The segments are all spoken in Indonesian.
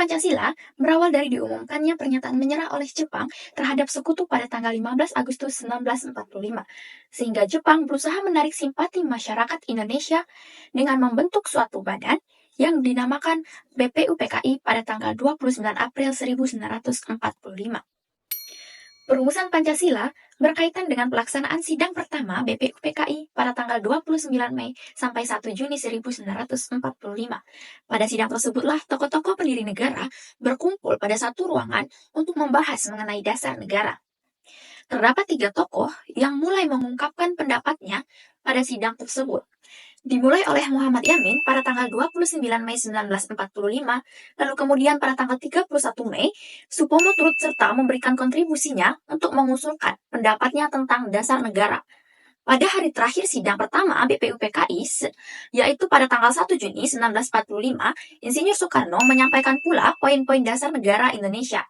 Pancasila berawal dari diumumkannya pernyataan menyerah oleh Jepang terhadap sekutu pada tanggal 15 Agustus 1945, sehingga Jepang berusaha menarik simpati masyarakat Indonesia dengan membentuk suatu badan yang dinamakan BPUPKI pada tanggal 29 April 1945. Perumusan Pancasila berkaitan dengan pelaksanaan sidang pertama BPUPKI pada tanggal 29 Mei sampai 1 Juni 1945. Pada sidang tersebutlah tokoh-tokoh pendiri negara berkumpul pada satu ruangan untuk membahas mengenai dasar negara. Terdapat 3 tokoh yang mulai mengungkapkan pendapatnya pada sidang tersebut. Dimulai oleh Muhammad Yamin pada tanggal 29 Mei 1945, lalu kemudian pada tanggal 31 Mei, Supomo turut serta memberikan kontribusinya untuk mengusulkan pendapatnya tentang dasar negara. Pada hari terakhir sidang pertama BPUPKI, yaitu pada tanggal 1 Juni 1945, Insinyur Soekarno menyampaikan pula poin-poin dasar negara Indonesia.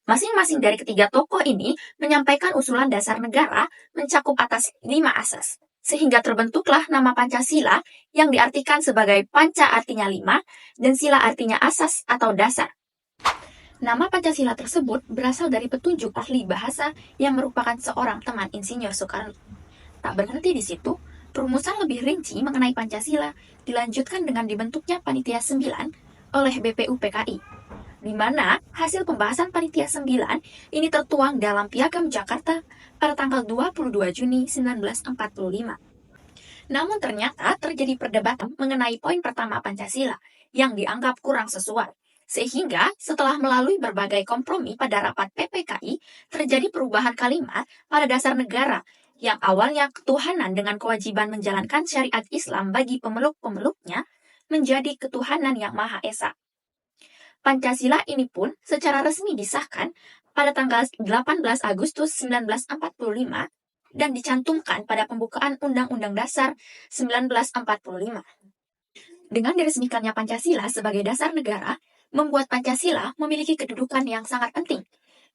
Masing-masing dari ketiga tokoh ini menyampaikan usulan dasar negara mencakup atas 5 asas, sehingga terbentuklah nama Pancasila yang diartikan sebagai Panca artinya 5 dan Sila artinya asas atau dasar. Nama Pancasila tersebut berasal dari petunjuk ahli bahasa yang merupakan seorang teman Insinyur Soekarno. Tak berhenti di situ, perumusan lebih rinci mengenai Pancasila dilanjutkan dengan dibentuknya Panitia 9 oleh BPUPKI, di mana hasil pembahasan Panitia 9 ini tertuang dalam Piagam Jakarta pada tanggal 22 Juni 1945. Namun ternyata terjadi perdebatan mengenai poin pertama Pancasila yang dianggap kurang sesuai. Sehingga setelah melalui berbagai kompromi pada rapat PPKI, terjadi perubahan kalimat pada dasar negara yang awalnya ketuhanan dengan kewajiban menjalankan syariat Islam bagi pemeluk-pemeluknya menjadi ketuhanan yang Maha Esa. Pancasila ini pun secara resmi disahkan pada tanggal 18 Agustus 1945 dan dicantumkan pada pembukaan Undang-Undang Dasar 1945. Dengan diresmikannya Pancasila sebagai dasar negara, membuat Pancasila memiliki kedudukan yang sangat penting,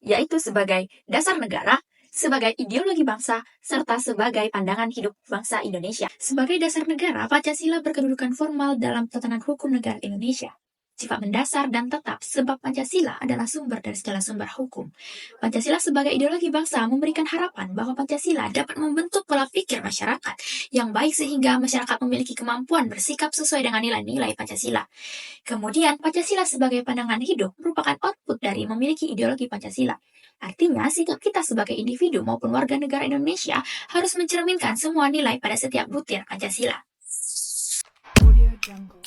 yaitu sebagai dasar negara, sebagai ideologi bangsa, serta sebagai pandangan hidup bangsa Indonesia. Sebagai dasar negara, Pancasila berkedudukan formal dalam tatanan hukum negara Indonesia. Sifat mendasar dan tetap sebab Pancasila adalah sumber dari segala sumber hukum. Pancasila sebagai ideologi bangsa memberikan harapan bahwa Pancasila dapat membentuk pola pikir masyarakat yang baik sehingga masyarakat memiliki kemampuan bersikap sesuai dengan nilai-nilai Pancasila. Kemudian, Pancasila sebagai pandangan hidup merupakan output dari memiliki ideologi Pancasila. Artinya, sikap kita sebagai individu maupun warga negara Indonesia harus mencerminkan semua nilai pada setiap butir Pancasila. Audio Jungle.